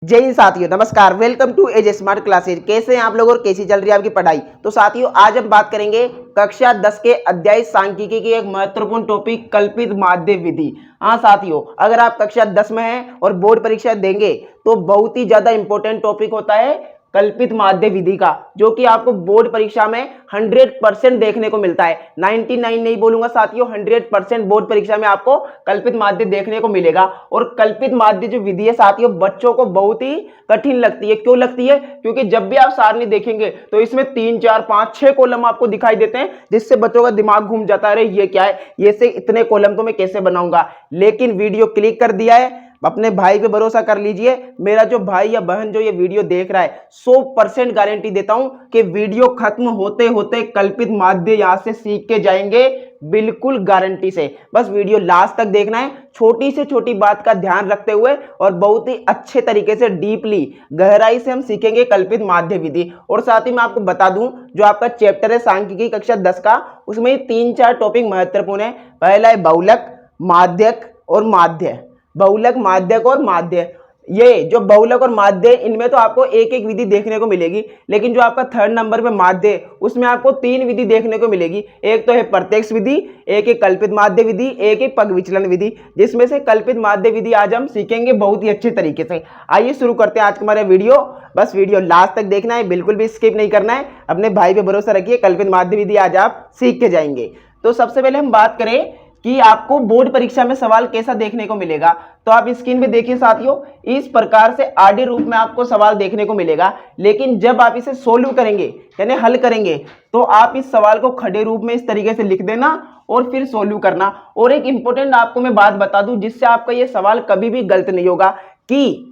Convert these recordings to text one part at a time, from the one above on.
जय हिंद साथियों, नमस्कार। Welcome to Edge Smart Classes. कैसे हैं आप लोग और कैसी चल रही है आपकी पढ़ाई। तो साथियों, आज हम बात करेंगे कक्षा 10 के अध्याय सांख्यिकी की एक महत्वपूर्ण टॉपिक कल्पित माध्य विधि। हाँ साथियों, अगर आप कक्षा 10 में हैं और बोर्ड परीक्षा देंगे तो बहुत ही ज्यादा इंपॉर्टेंट टॉपिक होता है कल्पित माध्य विधि का, जो कि आपको बोर्ड परीक्षा में 100% देखने को मिलता है। 99 नहीं बोलूंगा साथियों, 100% बोर्ड परीक्षा में आपको कल्पित माध्य देखने को मिलेगा। और कल्पित माध्य जो विधि है साथियों, बच्चों को बहुत ही कठिन लगती है। क्यों लगती है? क्योंकि जब भी आप सारणी देखेंगे तो इसमें 3, 4, 5, 6 कॉलम आपको दिखाई देते हैं, जिससे बच्चों का दिमाग घूम जाता है, अरे ये क्या है, ये से इतने कॉलम तो मैं कैसे बनाऊंगा। लेकिन वीडियो क्लिक कर दिया है, अपने भाई पे भरोसा कर लीजिए। मेरा जो भाई या बहन जो ये वीडियो देख रहा है, 100% गारंटी देता हूं कि वीडियो खत्म होते होते कल्पित माध्य यहां से सीख के जाएंगे, बिल्कुल गारंटी से। बस वीडियो लास्ट तक देखना है, छोटी से छोटी बात का ध्यान रखते हुए और बहुत ही अच्छे तरीके से डीपली गहराई से हम सीखेंगे कल्पित माध्य विधि। और साथ ही मैं आपको बता दूं, जो आपका चैप्टर है सांख्यिकी कक्षा 10 का, उसमें 3-4 टॉपिक महत्वपूर्ण है। पहला है बहुलक, माध्यक और माध्य। बहुलक, माध्यक और माध्य, ये जो बहुलक और माध्य, इनमें तो आपको एक एक विधि देखने को मिलेगी। लेकिन जो आपका 3rd नंबर पे माध्य, उसमें आपको 3 विधि देखने को मिलेगी। एक तो है प्रत्यक्ष विधि, एक है कल्पित माध्य विधि, एक है पग विचलन विधि, जिसमें से कल्पित माध्य विधि आज हम सीखेंगे बहुत ही अच्छे तरीके से। आइए शुरू करते हैं आज का हमारा वीडियो। बस वीडियो लास्ट तक देखना है, बिल्कुल भी स्किप नहीं करना है। अपने भाई पे भरोसा रखिए, कल्पित माध्य विधि आज आप सीख के जाएंगे। तो सबसे पहले हम बात करें कि आपको बोर्ड परीक्षा में सवाल कैसा देखने को मिलेगा। तो आप स्क्रीन पे देखिए साथियों, इस प्रकार से आडे रूप में आपको सवाल देखने को मिलेगा। लेकिन जब आप इसे सोल्व करेंगे, यानी हल करेंगे, तो आप इस सवाल को खड़े रूप में इस तरीके से लिख देना और फिर सोल्व करना। और एक इंपॉर्टेंट आपको मैं बात बता दूं, जिससे आपका ये सवाल कभी भी गलत नहीं होगा, कि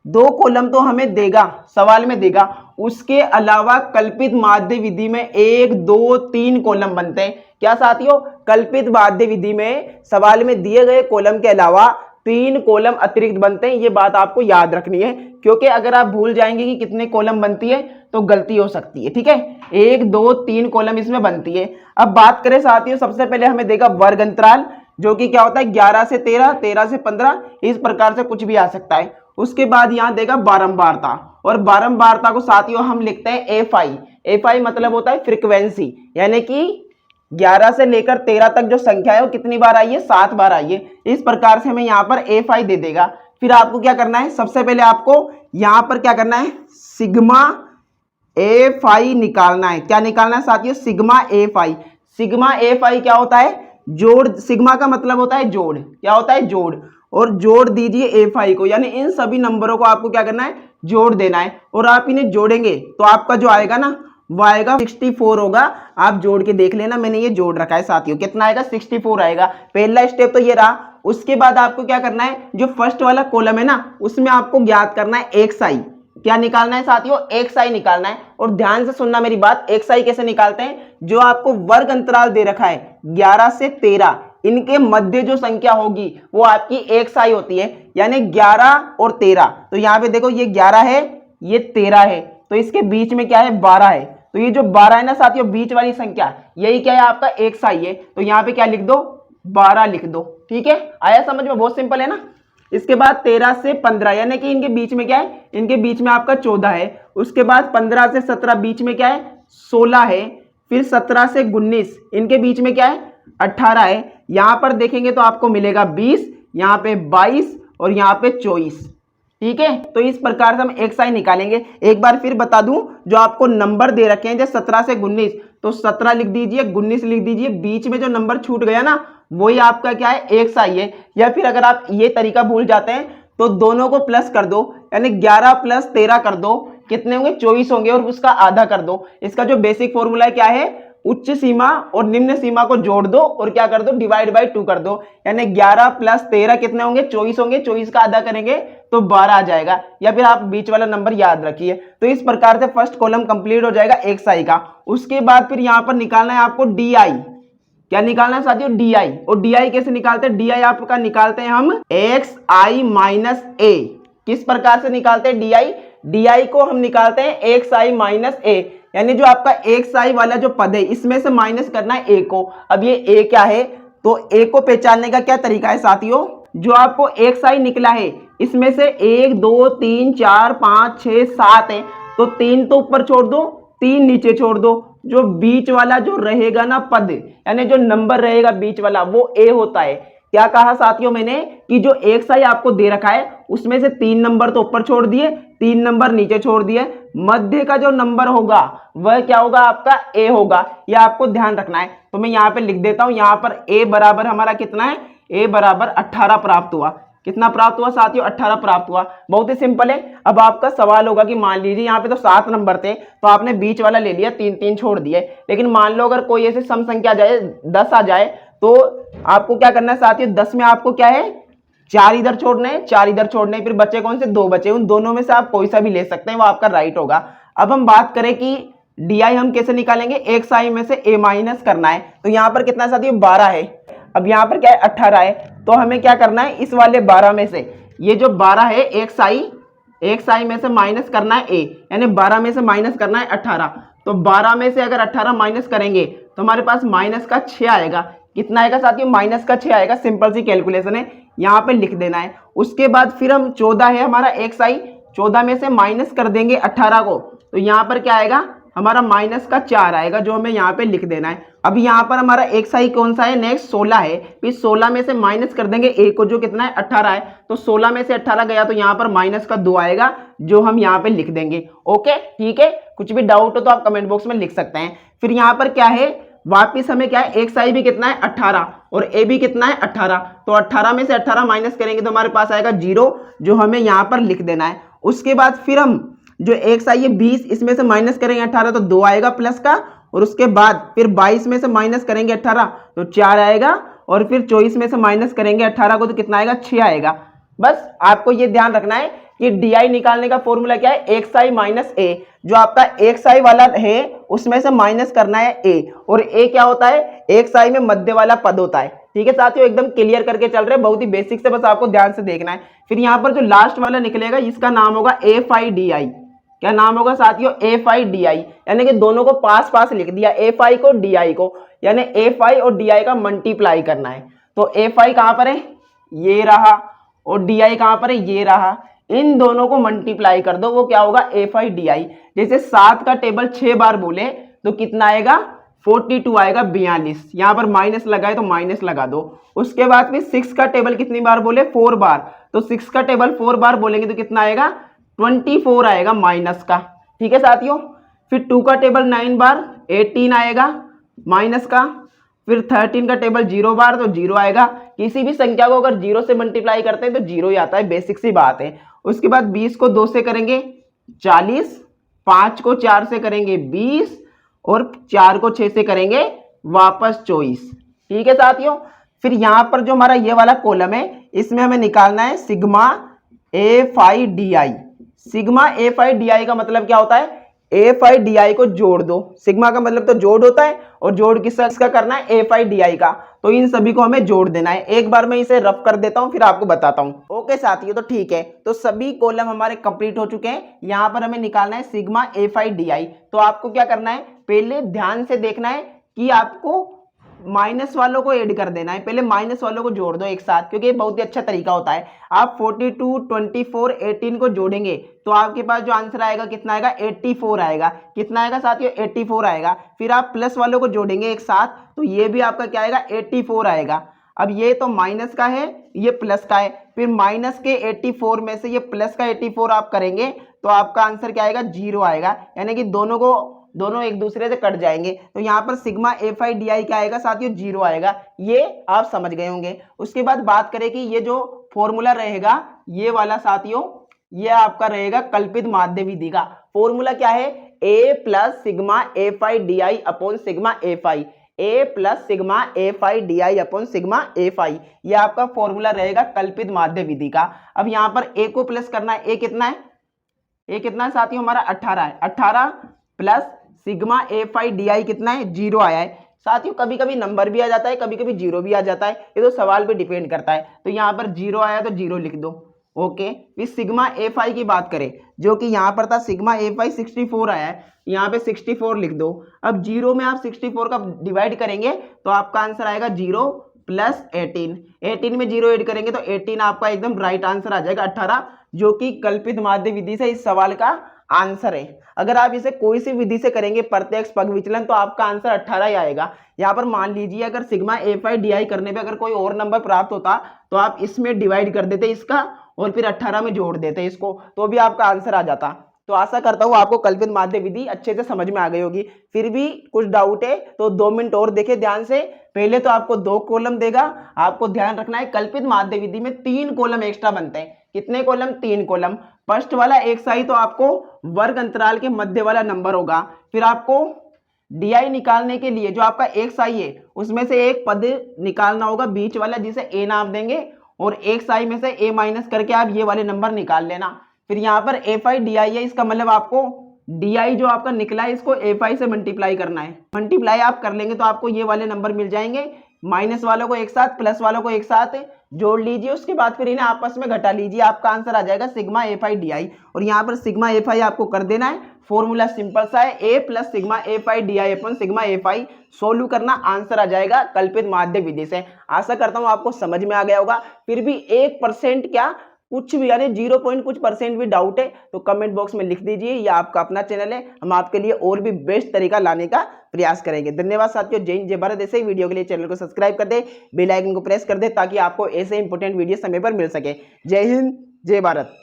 2 कॉलम तो हमें देगा, सवाल में देगा, उसके अलावा कल्पित माध्य विधि में 1, 2, 3 कॉलम बनते हैं। क्या साथियों? कल्पित माध्य विधि में सवाल में दिए गए कॉलम के अलावा 3 कॉलम अतिरिक्त बनते हैं। ये बात आपको याद रखनी है, क्योंकि अगर आप भूल जाएंगे कि कितने कॉलम बनती है तो गलती हो सकती है। ठीक है, 1, 2, 3 कॉलम इसमें बनती है। अब बात करें साथियों, सबसे पहले हमें देगा वर्ग अंतराल, जो कि क्या होता है 11 से 13, 13 से 15, इस प्रकार से कुछ भी आ सकता है। उसके बाद यहां देगा बारंबारता, और बारंबारता को साथियों हम लिखते हैं एफआई। एफआई मतलब होता है फ्रीक्वेंसी, यानी कि 11 से लेकर 13 तक जो संख्या है वो कितनी बार आई है, 7 बार आई है। इस प्रकार से हमें यहाँ पर एफआई दे देगा। फिर आपको क्या करना है, सबसे पहले आपको यहाँ पर क्या करना है, सिग्मा एफआई निकालना है। क्या निकालना है साथियों? Sigma FI. सिग्मा एफआई क्या होता है? जोड़। सिग्मा का मतलब होता है जोड़। क्या होता है? जोड़। और जोड़ दीजिए एफआई को, यानी इन सभी नंबरों को आपको क्या करना है, जोड़ देना है। और आप इन्हें जोड़ेंगे तो आपका जो आएगा ना, वो आएगा 64 होगा। आप जोड़ के देख लेना, मैंने ये जोड़ रखा है साथियों। कितना आएगा? 64 आएगा। पहला स्टेप तो ये रहा। उसके बाद आपको क्या करना है, जो फर्स्ट वाला कॉलम है ना, उसमें आपको ज्ञात करना है एक्सआई। क्या निकालना है साथियों? एक्सआई निकालना है। और ध्यान से सुनना मेरी बात, एक्सआई कैसे निकालते हैं, जो आपको वर्ग अंतराल दे रखा है 11 से 13, इनके मध्य जो संख्या होगी वो आपकी एक्सआई होती है, यानी 11 और 13। तो यहां पे देखो, ये 11 है, ये 13 है, तो इसके बीच में क्या है, 12 है। तो ये जो 12 है ना साथियों, बीच वाली संख्या, यही क्या है, आपका एक्सआई है। तो यहां पे क्या लिख दो, 12 लिख दो। ठीक है, आया समझ में? बहुत सिंपल है ना। इसके बाद 13 से 15, यानी कि इनके बीच में क्या है, इनके बीच में आपका 14 है। उसके बाद 15 से 17 बीच में क्या है, 16 है। फिर 17 से 19, इनके बीच में क्या है, 18 है। यहां पर देखेंगे तो आपको मिलेगा 20, यहां पे 22 और यहां पे 24। ठीक है, तो इस प्रकार से हम एक्सआई निकालेंगे। एक बार फिर बता दूं, जो आपको नंबर दे रखे हैं जैसे 17 से 19, तो 17 लिख दीजिए, 19 लिख दीजिए, बीच में जो नंबर छूट गया ना, वही आपका क्या है, एक्सआई है। या फिर अगर आप ये तरीका भूल जाते हैं तो दोनों को प्लस कर दो, यानी 11 + 13 कर दो, कितने होंगे, 24 होंगे, और उसका आधा कर दो। इसका जो बेसिक फॉर्मूला है क्या है, उच्च सीमा और निम्न सीमा को जोड़ दो और क्या कर दो, डिवाइड बाय 2 कर दो। यानी 11 + 13 कितने होंगे, 24 होंगे। 24 का आधा करेंगे तो 12 आ जाएगा। या फिर आप बीच वाला नंबर याद रखिए। तो इस प्रकार से फर्स्ट कॉलम कंप्लीट हो जाएगा एक्सआई का। उसके बाद फिर यहां पर निकालना है आपको डीआई। क्या निकालना है साथियों, डीआई। और डीआई कैसे निकालते हैं, डीआई आपका निकालते हैं हम एक्सआई माइनस ए। किस प्रकार से निकालते हैं डीआई, डीआई को हम निकालते हैं एक्सआई माइनस ए, यानी जो आपका एक्सआई वाला जो पद है, इसमें से माइनस करना है ए को। अब ये ए क्या है, तो ए को पहचानने का क्या तरीका है साथियों, जो आपको एक्सआई निकला है, इसमें से 1 2 3 4 5 6 7 है, तो 3 तो ऊपर छोड़ दो, 3 नीचे छोड़ दो। जो बीच वाला जो रहेगा ना पद, यानी जो नंबर रहेगा बीच वाला, वो ए होता है। क्या कहा साथियों मैंने कि जो एक साई आपको दे रखा है उसमें से 3 नंबर तो ऊपर छोड़ दिए, 3 नंबर नीचे छोड़ दिए, मध्य का जो नंबर होगा वह क्या होगा, आपका ए होगा। यह आपको ध्यान रखना है। तो मैं यहाँ पे लिख देता हूं, यहाँ पर ए बराबर हमारा कितना है, ए बराबर 18 प्राप्त हुआ। कितना प्राप्त हुआ साथियों, 18 प्राप्त हुआ। बहुत ही सिंपल है। अब आपका सवाल होगा कि मान लीजिए यहाँ पे तो 7 नंबर थे, तो आपने बीच वाला ले लिया, 3 3 छोड़ दिए, लेकिन मान लो अगर कोई ऐसी सम संख्या आ जाए, 10 आ जाए, तो आपको क्या करना है साथियों, 10 में आपको क्या है, 4 इधर छोड़ने हैं, 4 इधर छोड़ने हैं, फिर बचे कौन से, 2 बचे। उन दोनों में से आप कोई सा भी ले सकते हैं, वो आपका राइट होगा। अब हम बात करें कि डी हम कैसे निकालेंगे, एक साई में से ए माइनस करना है। तो यहाँ पर कितना साथियों, 12 है। अब यहाँ पर क्या है, 18 है। तो हमें क्या करना है, इस वाले 12 में से ये जो 12 है, एक साई में से माइनस करना है ए, यानी 12 में से माइनस करना है 18। तो 12 में से अगर 18 माइनस करेंगे तो हमारे पास माइनस का 6 आएगा। कितना आएगा साथियों, माइनस का 6 आएगा। सिंपल सी कैलकुलेशन है, यहाँ पे लिख देना है। उसके बाद फिर हम 14 है हमारा एक साई, 14 में से माइनस कर देंगे 18 को, तो यहाँ पर क्या आएगा, हमारा माइनस का 4 आएगा, जो हमें यहाँ पे लिख देना है। अब यहाँ पर हमारा एक साई कौन सा है, नेक्स्ट 16 है। फिर 16 में से माइनस कर देंगे ए को, जो कितना है, 18 है। तो 16 में से 18 गया तो यहाँ पर माइनस का 2 आएगा, जो हम यहाँ पे लिख देंगे। ओके, ठीक है। कुछ भी डाउट हो तो आप कमेंट बॉक्स में लिख सकते हैं। फिर यहाँ पर क्या है, वापिस हमें क्या है, एक साई भी कितना है, 18, और ए भी कितना है, 18। तो 18 में से 18 माइनस करेंगे तो हमारे पास आएगा 0, जो हमें यहाँ पर लिख देना है। उसके बाद फिर हम जो एक साई है 20, इसमें से माइनस करेंगे 18 तो 2 आएगा प्लस का, और उसके बाद फिर 22 में से माइनस करेंगे 18 तो 4 आएगा, और फिर 24 में से माइनस करेंगे 18 को तो कितना आएगा, 6 आएगा। बस आपको ये ध्यान रखना है कि डी निकालने का फॉर्मूला क्या है, एक साई माइनस ए। जो आपका एक साई वाला है उसमें से माइनस करना है ए, और ए क्या होता है, एक साई में मध्य वाला पद होता है। ठीक है साथियों, एकदम क्लियर करके चल रहे हैं, बहुत ही बेसिक से, बस आपको ध्यान से देखना है। फिर यहाँ पर जो लास्ट वाला निकलेगा इसका नाम होगा एफ आई डी आई। क्या नाम होगा साथियों, एफ आई डी आई, यानी कि दोनों को पास पास लिख दिया, एफ आई को डी आई को, यानी एफ आई और डी आई का मल्टीप्लाई करना है। तो एफ आई कहां पर है, ये रहा, और डी आई कहां पर है, ये रहा। इन दोनों को मल्टीप्लाई कर दो, वो क्या होगा, एफ आई डी आई। जैसे 7 का टेबल 6 बार बोले तो कितना आएगा, 42 आएगा, 42। यहां पर माइनस लगाए तो माइनस लगा दो। उसके बाद फिर 6 का टेबल कितनी बार बोले, 4 बार, तो 6 का टेबल 4 बार बोलेंगे तो कितना आएगा, 24 आएगा माइनस का। ठीक है साथियों। फिर 2 का टेबल 9 बार, 18 आएगा माइनस का। फिर 13 का टेबल 0 बार तो 0 आएगा। किसी भी संख्या को अगर 0 से मल्टीप्लाई करते हैं तो 0 ही आता है, बेसिक सी बात है। उसके बाद 20 को 2 से करेंगे 40, 5 को 4 से करेंगे 20, और 4 को 6 से करेंगे वापस 24। ठीक है साथियों। फिर यहां पर जो हमारा ये वाला कॉलम है इसमें हमें निकालना है sigma F I D I. Sigma F I D आई का मतलब क्या होता है, एफ आई डी आई को जोड़ दो। सिग्मा का मतलब तो जोड़ होता है, और जोड़ किसका करना है, एफ आई डी आई का। तो इन सभी को हमें जोड़ देना है। एक बार मैं इसे रफ कर देता हूं, फिर आपको बताता हूं। ओके साथियों, तो ठीक है, तो सभी कॉलम हमारे कंप्लीट हो चुके हैं। यहां पर हमें निकालना है सिग्मा एफ आई डी आई। तो आपको क्या करना है, पहले ध्यान से देखना है कि आपको माइनस वालों को ऐड कर देना है। पहले माइनस वालों को जोड़ दो एक साथ, क्योंकि ये बहुत ही अच्छा तरीका होता है। आप 42, 24, 18 को जोड़ेंगे तो आपके पास जो आंसर आएगा कितना आएगा, 84 आएगा। कितना आएगा साथियों, 84 आएगा। फिर आप प्लस वालों को जोड़ेंगे एक साथ तो ये भी आपका क्या आएगा, 84 आएगा। अब ये तो माइनस का है, ये प्लस का है। फिर माइनस के 84 में से ये प्लस का 84 आप करेंगे तो आपका आंसर क्या आएगा, 0 आएगा। यानी कि दोनों एक दूसरे से कट जाएंगे। तो यहाँ पर सिग्मा एफ आई डी आई क्या आएगा साथियों, 0 आएगा। ये आप समझ गए होंगे। उसके बाद बात करें कि ये जो फॉर्मूला रहेगा ये वाला साथियों, ये आपका रहेगा कल्पित माध्य विधि का। फॉर्मूला क्या है, A plus sigma F I D I upon sigma F I. A plus sigma F I D I upon sigma F I, ये आपका फॉर्मूला रहेगा कल्पित माध्य विधि का। अब यहाँ पर ए को प्लस करना है। ए कितना है, ए कितना है साथियों, हमारा 18 है। 18 plus sigma F I D आई कितना है, 0 आया है। साथियों कभी कभी नंबर भी आ जाता है, कभी कभी 0 भी आ जाता है, ये तो सवाल पे डिपेंड करता है। तो यहाँ पर 0 आया तो 0 लिख दो। ओके। फिर सिग्मा एफ आई की बात करें, जो कि यहाँ पर था सिग्मा एफ आई 64 आया है, यहाँ पे 64 लिख दो। अब 0 में आप 64 का डिवाइड करेंगे तो आपका आंसर आएगा 0 प्लस 18, 18 में 0 ऐड करेंगे तो 18 आपका एकदम राइट आंसर आ जाएगा 18, जो कि कल्पित माध्य विधि से इस सवाल का आंसर है। अगर आप इसे कोई सी विधि से करेंगे प्रत्यक्ष पग विचलन तो आपका आंसर 18 ही आएगा। यहाँ पर मान लीजिए अगर सिग्मा A5 DI करने पे अगर कोई और नंबर प्राप्त होता तो आप इसमें डिवाइड कर देते इसका और फिर 18 में जोड़ देते इसको, तो भी आपका आंसर आ जाता। तो आशा करता हूँ आपको कल्पित माध्य विधि अच्छे से समझ में आ गई होगी। फिर भी कुछ डाउट है तो 2 मिनट और देखें ध्यान से। पहले तो आपको 2 कॉलम देगा, आपको ध्यान रखना है कल्पित माध्य विधि में 3 कॉलम एक्स्ट्रा बनते हैं। कितने कॉलम? 3 कॉलम। फर्स्ट वाला एक साई तो आपको वर्ग अंतराल के मध्य वाला नंबर होगा। फिर आपको DI निकालने के लिए जो आपका एक साई है उसमें से एक पद निकालना होगा बीच वाला जिसे A नाम देंगे, और एक साई में से A माइनस करके आप ये वाले नंबर निकाल लेना। फिर यहाँ पर A5 DI है, इसका मतलब आपको DI जो आपका निकला है इसको A5 से मल्टीप्लाई करना है। मल्टीप्लाई आप कर लेंगे तो आपको ये वाले नंबर मिल जाएंगे, माइनस वालों को एक साथ प्लस वालों को एक साथ जोड़ लीजिए, उसके बाद फिर इन्हें आपस में घटा लीजिए, आपका आंसर आ जाएगा सिग्मा A5 DI। और यहाँ पर सिग्मा A5 आपको कर देना है, फॉर्मूला सिंपल सा है, A plus sigma A5 DI upon sigma A5 solve करना, आंसर आ जाएगा कल्पित माध्य विधि से। आशा करता हूँ आपको समझ में आ गया होगा। फिर भी 1% क्या कुछ भी यानी 0 कुछ परसेंट भी डाउट है तो कमेंट बॉक्स में लिख दीजिए। यह आपका अपना चैनल है, हम आपके लिए और भी बेस्ट तरीका लाने का प्रयास करेंगे। धन्यवाद साथियों। जय हिंद जय भारत। ऐसे ही वीडियो के लिए चैनल को सब्सक्राइब कर दे, बेल आइकन को प्रेस कर दे ताकि आपको ऐसे इंपॉर्टेंट वीडियो समय पर मिल सके। जय हिंद जय भारत।